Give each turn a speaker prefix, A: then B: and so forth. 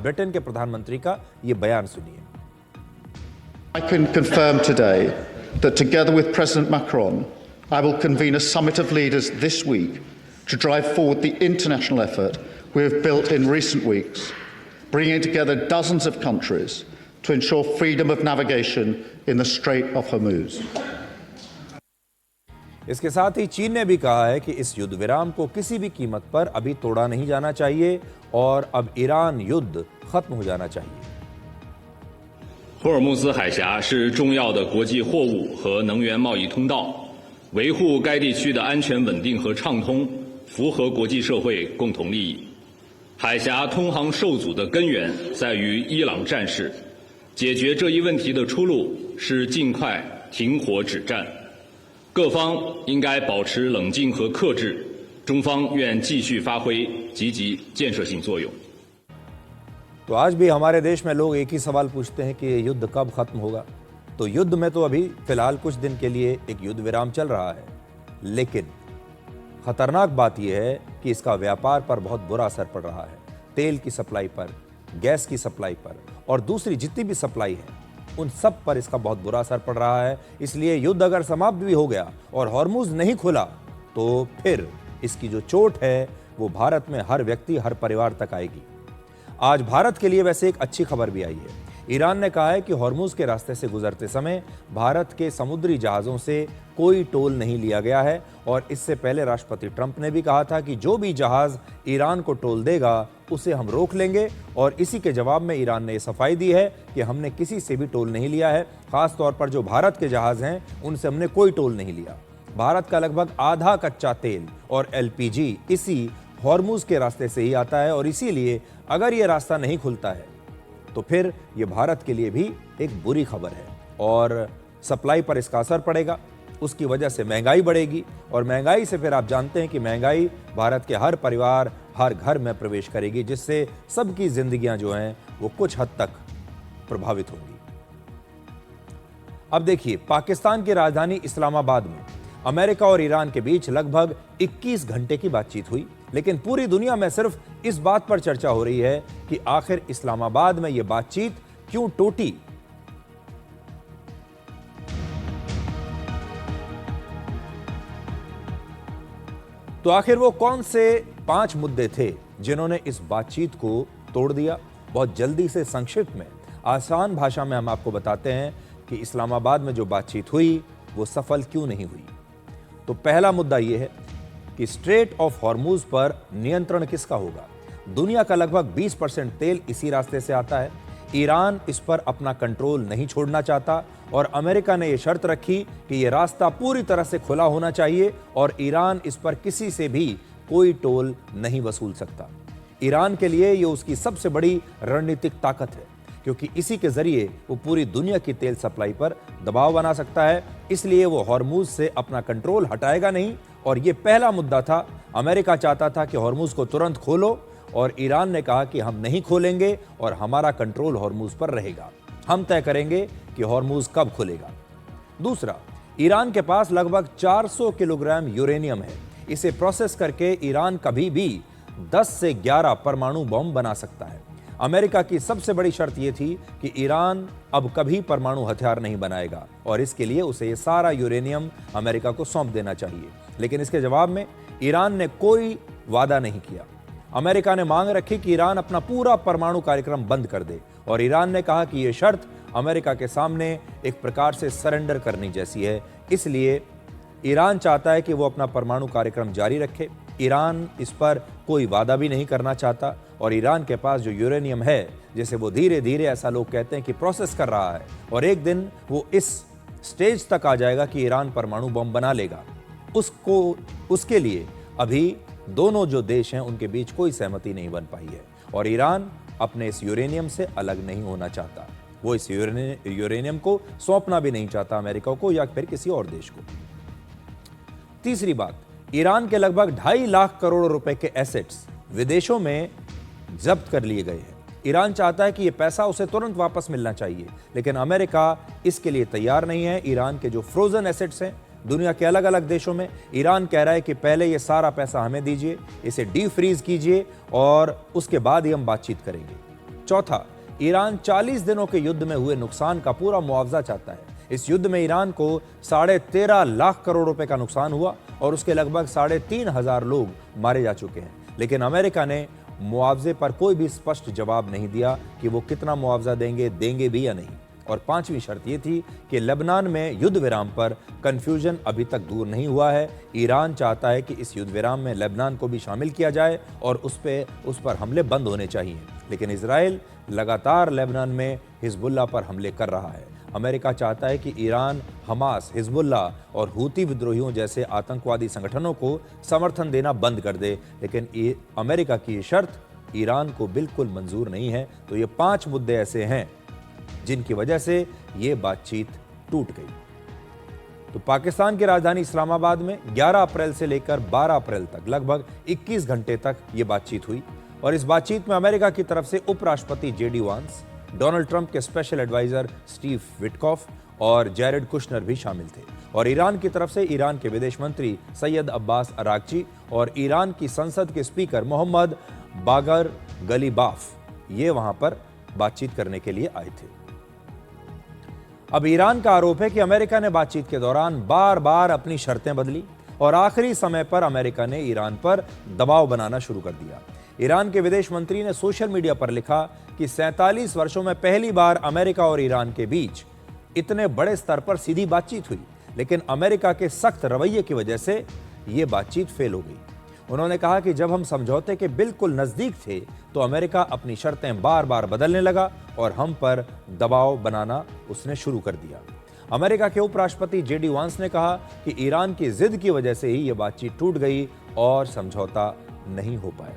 A: Britain के प्रधानमंत्री का ये बयान सुनिए।
B: I can confirm today that together with President Macron, I will convene a summit of leaders this week to drive forward the international effort we have built in recent weeks, bringing together dozens of countries to ensure freedom of navigation in the Strait of Hormuz.
A: इसके साथ ही चीन ने भी कहा है कि इस युद्ध विराम को किसी भी कीमत पर अभी तोड़ा नहीं जाना चाहिए और अब ईरान युद्ध खत्म हो जाना चाहिए।
C: 霍尔木兹海峡是重要的国际货物和能源贸易通道，维护该地区的安全稳定和畅通，符合国际社会共同利益。海峡通航受阻的根源在于伊朗战事，解决这一问题的出路是尽快停火止战。各方应该保持冷静和克制，中方愿继续发挥积极建设性作用。
A: तो आज भी हमारे देश में लोग एक ही सवाल पूछते हैं कि ये युद्ध कब खत्म होगा। तो युद्ध में तो अभी फिलहाल कुछ दिन के लिए एक युद्ध विराम चल रहा है, लेकिन खतरनाक बात यह है कि इसका व्यापार पर बहुत बुरा असर पड़ रहा है। तेल की सप्लाई पर, गैस की सप्लाई पर और दूसरी जितनी भी सप्लाई है उन सब पर इसका बहुत बुरा असर पड़ रहा है। इसलिए युद्ध अगर समाप्त भी हो गया और हॉर्मुज नहीं खुला तो फिर इसकी जो चोट है वो भारत में हर व्यक्ति, हर परिवार तक आएगी। आज भारत के लिए वैसे एक अच्छी खबर भी आई है। ईरान ने कहा है कि हॉर्मुज के रास्ते से गुजरते समय भारत के समुद्री जहाज़ों से कोई टोल नहीं लिया गया है और इससे पहले राष्ट्रपति ट्रंप ने भी कहा था कि जो भी जहाज़ ईरान को टोल देगा उसे हम रोक लेंगे और इसी के जवाब में ईरान ने सफाई दी है कि हमने किसी से भी टोल नहीं लिया है। खास तौर पर जो भारत के जहाज़ हैं उनसे हमने कोई टोल नहीं लिया। भारत का लगभग आधा कच्चा तेल और LPG इसी हॉर्मुज के रास्ते से ही आता है और इसीलिए अगर ये रास्ता नहीं खुलता है तो फिर ये भारत के लिए भी एक बुरी खबर है और सप्लाई पर इसका असर पड़ेगा। उसकी वजह से महंगाई बढ़ेगी और महंगाई से फिर आप जानते हैं कि महंगाई भारत के हर परिवार, हर घर में प्रवेश करेगी, जिससे सबकी जिंदगियां जो हैं वो कुछ हद तक प्रभावित होंगी। अब देखिए, पाकिस्तान की राजधानी इस्लामाबाद में अमेरिका और ईरान के बीच लगभग 21 घंटे की बातचीत हुई, लेकिन पूरी दुनिया में सिर्फ इस बात पर चर्चा हो रही है कि आखिर इस्लामाबाद में यह बातचीत क्यों टूटी। तो आखिर वो कौन से 5 मुद्दे थे जिन्होंने इस बातचीत को तोड़ दिया। बहुत जल्दी से संक्षिप्त में, आसान भाषा में हम आपको बताते हैं कि इस्लामाबाद में जो बातचीत हुई वो सफल क्यों नहीं हुई। तो पहला मुद्दा यह है कि स्ट्रेट ऑफ हॉर्मुज पर नियंत्रण किसका होगा। दुनिया का लगभग 20% तेल इसी रास्ते से आता है। ईरान इस पर अपना कंट्रोल नहीं छोड़ना चाहता और अमेरिका ने यह शर्त रखी कि यह रास्ता पूरी तरह से खुला होना चाहिए और ईरान इस पर किसी से भी कोई टोल नहीं वसूल सकता। ईरान के लिए यह उसकी सबसे बड़ी रणनीतिक ताकत है क्योंकि इसी के जरिए वो पूरी दुनिया की तेल सप्लाई पर दबाव बना सकता है। इसलिए वो हॉर्मुज से अपना कंट्रोल हटाएगा नहीं और ये पहला मुद्दा था। अमेरिका चाहता था कि हॉर्मुज को तुरंत खोलो और ईरान ने कहा कि हम नहीं खोलेंगे और हमारा कंट्रोल हॉर्मुज पर रहेगा। हम तय करेंगे कि हॉर्मुज कब खुलेगा। दूसरा, ईरान के पास लगभग 400 किलोग्राम यूरेनियम है। इसे प्रोसेस करके ईरान कभी भी 10 से 11 परमाणु बम बना सकता है। अमेरिका की सबसे बड़ी शर्त यह थी कि ईरान अब कभी परमाणु हथियार नहीं बनाएगा और इसके लिए उसे ये सारा यूरेनियम अमेरिका को सौंप देना चाहिए। लेकिन इसके जवाब में ईरान ने कोई वादा नहीं किया। अमेरिका ने मांग रखी कि ईरान अपना पूरा परमाणु कार्यक्रम बंद कर दे और ईरान ने कहा कि यह शर्त अमेरिका के सामने एक प्रकार से सरेंडर करने जैसी है। इसलिए ईरान चाहता है कि वो अपना परमाणु कार्यक्रम जारी रखे। ईरान इस पर कोई वादा भी नहीं करना चाहता और ईरान के पास जो यूरेनियम है, जिसे वो धीरे धीरे, ऐसा लोग कहते हैं कि प्रोसेस कर रहा है और एक दिन वो इस स्टेज तक आ जाएगा कि ईरान परमाणु बम बना लेगा। उसके लिए अभी दोनों जो देश हैं उनके बीच कोई सहमति नहीं बन पाई है और ईरान अपने इस यूरेनियम से अलग नहीं होना चाहता। वो इस यूरेनियम को सौंपना भी नहीं चाहता अमेरिका को या फिर किसी और देश को। तीसरी बात, ईरान के लगभग 2.5 लाख करोड़ रुपए के एसेट्स विदेशों में जब्त कर लिए गए हैं। ईरान चाहता है कि यह पैसा उसे तुरंत वापस मिलना चाहिए, लेकिन अमेरिका इसके लिए तैयार नहीं है। ईरान के जो फ्रोजन एसेट्स हैं दुनिया के अलग अलग देशों में, ईरान कह रहा है कि पहले ये सारा पैसा हमें दीजिए, इसे डी फ्रीज कीजिए और उसके बाद ही हम बातचीत करेंगे। चौथा, ईरान 40 दिनों के युद्ध में हुए नुकसान का पूरा मुआवजा चाहता है। इस युद्ध में ईरान को 13.5 लाख करोड़ रुपए का नुकसान हुआ और उसके लगभग 3,500 लोग मारे जा चुके हैं। लेकिन अमेरिका ने मुआवजे पर कोई भी स्पष्ट जवाब नहीं दिया कि वो कितना मुआवजा देंगे भी या नहीं। और पांचवी शर्त ये थी कि लेबनान में युद्ध विराम पर कंफ्यूजन अभी तक दूर नहीं हुआ है। ईरान चाहता है कि इस युद्ध विराम में लेबनान को भी शामिल किया जाए और उस पर हमले बंद होने चाहिए। लेकिन इजराइल लगातार लेबनान में हिजबुल्लाह पर हमले कर रहा है। अमेरिका चाहता है कि ईरान हमास, हिजबुल्लाह और हूती विद्रोहियों जैसे आतंकवादी संगठनों को समर्थन देना बंद कर दे। लेकिन अमेरिका की ये शर्त ईरान को बिल्कुल मंजूर नहीं है। तो ये 5 मुद्दे ऐसे हैं जिनकी वजह से ये बातचीत टूट गई। तो पाकिस्तान की राजधानी इस्लामाबाद में 11 अप्रैल से लेकर 12 अप्रैल तक लगभग 21 घंटे तक ये बातचीत हुई और इस बातचीत में अमेरिका की तरफ से उपराष्ट्रपति जेडी वांस, डोनाल्ड ट्रंप के स्पेशल एडवाइजर स्टीव विटकॉफ और जैरेड कुशनर भी शामिल थे। और ईरान की तरफ से ईरान के विदेश मंत्री सैयद अब्बास अरागची और ईरान की संसद के स्पीकर मोहम्मद बागर गलीबाफ ये वहां पर बातचीत करने के लिए आए थे। अब ईरान का आरोप है कि अमेरिका ने बातचीत के दौरान बार बार अपनी शर्तें बदली और आखिरी समय पर अमेरिका ने ईरान पर दबाव बनाना शुरू कर दिया। ईरान के विदेश मंत्री ने सोशल मीडिया पर लिखा कि 47 वर्षों में पहली बार अमेरिका और ईरान के बीच इतने बड़े स्तर पर सीधी बातचीत हुई, लेकिन अमेरिका के सख्त रवैये की वजह से यह बातचीत फेल हो गई। उन्होंने कहा कि जब हम समझौते के बिल्कुल नजदीक थे तो अमेरिका अपनी शर्तें बार बार बदलने लगा और हम पर दबाव बनाना उसने शुरू कर दिया। अमेरिका के उपराष्ट्रपति जेडी वांस ने कहा कि ईरान की जिद की वजह से ही यह बातचीत टूट गई और समझौता नहीं हो पाया।